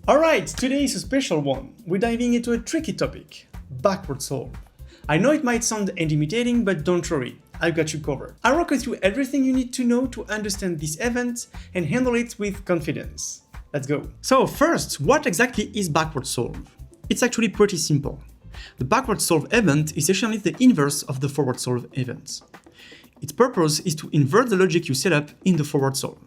Alright, today is a special one. We're diving into a tricky topic, backward solve. I know it might sound intimidating, but don't worry, I've got you covered. I'll walk you through everything you need to know to understand this event and handle it with confidence. Let's go. So first, what exactly is backward solve? It's actually pretty simple. The backward solve event is essentially the inverse of the forward solve event. Its purpose is to invert the logic you set up in the forward solve.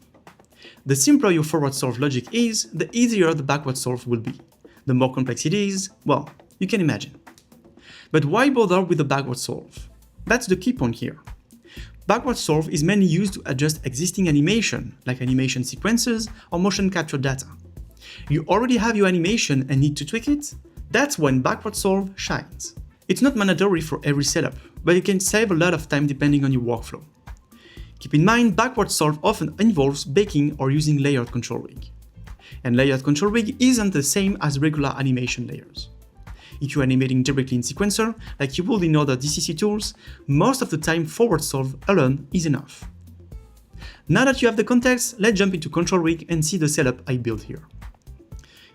The simpler your forward solve logic is, the easier the backward solve will be. The more complex it is, well, you can imagine. But why bother with the backward solve? That's the key point here. Backward solve is mainly used to adjust existing animation, like animation sequences or motion capture data. You already have your animation and need to tweak it? That's when backward solve shines. It's not mandatory for every setup, but it can save a lot of time depending on your workflow. Keep in mind, backward solve often involves baking or using layered control rig. And layered control rig isn't the same as regular animation layers. If you're animating directly in sequencer, like you would in other DCC tools, most of the time forward solve alone is enough. Now that you have the context, let's jump into control rig and see the setup I built here.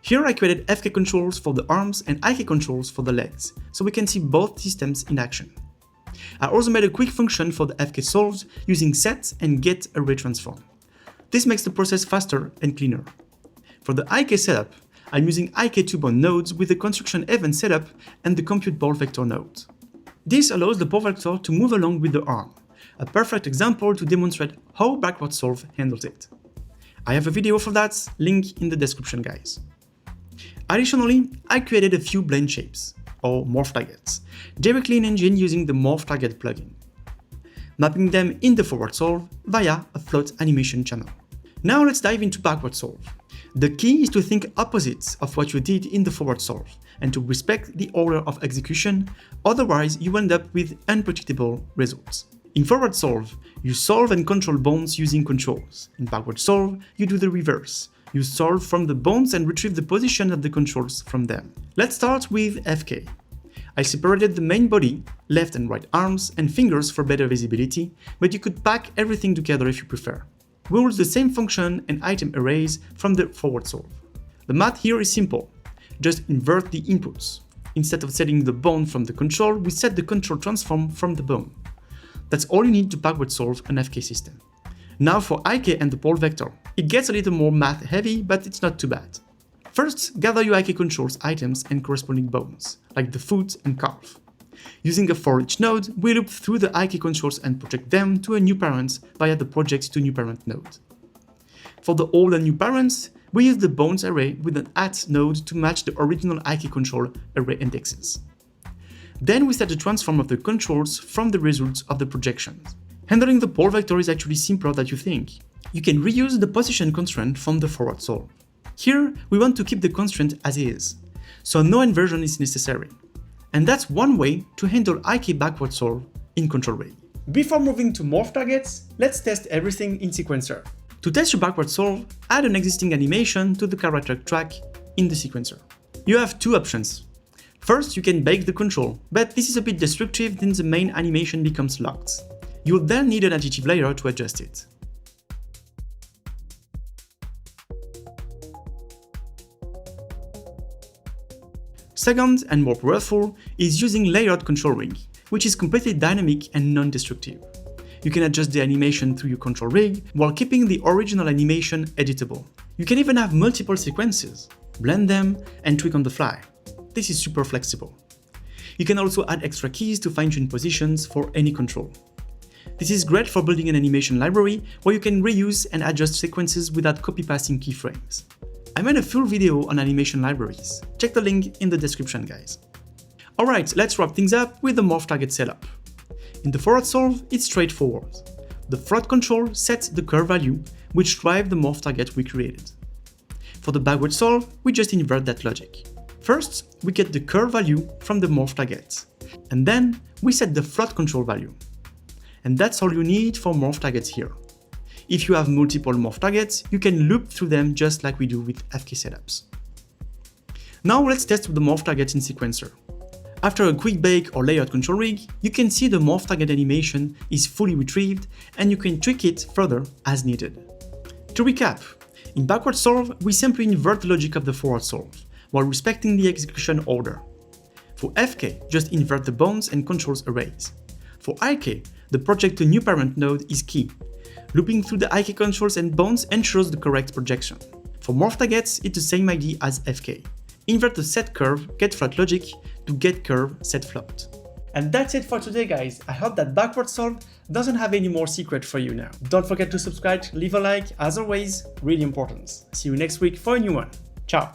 Here I created FK controls for the arms and IK controls for the legs, so we can see both systems in action. I also made a quick function for the FK solves using set and get array transform. This makes the process faster and cleaner. For the IK setup, I'm using IK2 nodes with the construction event setup and the compute ball vector node. This allows the ball vector to move along with the arm, a perfect example to demonstrate how backward solve handles it. I have a video for that, link in the description, guys. Additionally, I created a few blend shapes, or morph targets, directly in engine using the morph target plugin, mapping them in the forward solve via a float animation channel. Now let's dive into backward solve. The key is to think opposite of what you did in the forward solve and to respect the order of execution, otherwise you end up with unpredictable results. In forward solve, you solve and control bounds using controls. In backward solve, you do the reverse. You solve from the bounds and retrieve the position of the controls from them. Let's start with FK. I separated the main body, left and right arms, and fingers for better visibility, but you could pack everything together if you prefer. We use the same function and item arrays from the forward solve. The math here is simple. Just invert the inputs. Instead of setting the bound from the control, we set the control transform from the bound. That's all you need to backward solve an FK system. Now for IK and the ball vector. It gets a little more math heavy, but it's not too bad. First, gather your IK controls items and corresponding bones, like the foot and calf. Using a for each node, we loop through the IK controls and project them to a new parent via the project to new parent node. For the old and new parents, we use the bones array with an at node to match the original IK control array indexes. Then we set the transform of the controls from the results of the projections. Handling the ball vector is actually simpler than you think. You can reuse the position constraint from the forward solve. Here, we want to keep the constraint as is, so no inversion is necessary. And that's one way to handle IK backward solve in control rig. Before moving to morph targets, let's test everything in sequencer. To test your backward solve, add an existing animation to the character track in the sequencer. You have two options. First, you can bake the control, but this is a bit destructive since the main animation becomes locked. You'll then need an additive layer to adjust it. Second, and more powerful, is using layered control rig, which is completely dynamic and non-destructive. You can adjust the animation through your control rig while keeping the original animation editable. You can even have multiple sequences, blend them, and tweak on the fly. This is super flexible. You can also add extra keys to fine-tune positions for any control. This is great for building an animation library where you can reuse and adjust sequences without copy-pasting keyframes. I made a full video on animation libraries. Check the link in the description, guys. Alright, let's wrap things up with the morph target setup. In the forward solve, it's straightforward. The float control sets the curve value, which drives the morph target we created. For the backward solve, we just invert that logic. First, we get the curve value from the morph target, and then we set the float control value. And that's all you need for morph targets here. If you have multiple morph targets, you can loop through them just like we do with FK setups. Now let's test the morph target in sequencer. After a quick bake or layered control rig, you can see the morph target animation is fully retrieved and you can tweak it further as needed. To recap, In backward solve, we simply invert the logic of the forward solve, while respecting the execution order. For fk, just invert the bounds and controls arrays. For ik, the project to new parent node is key. Looping through the ik controls and bounds ensures the correct projection. For morph targets, it's the same idea as fk. Invert the set curve, get float logic to get curve, set float. And that's it for today, guys. I hope that backward solve doesn't have any more secret for you now. Don't forget to subscribe, leave a like, as always, really important. See you next week for a new one.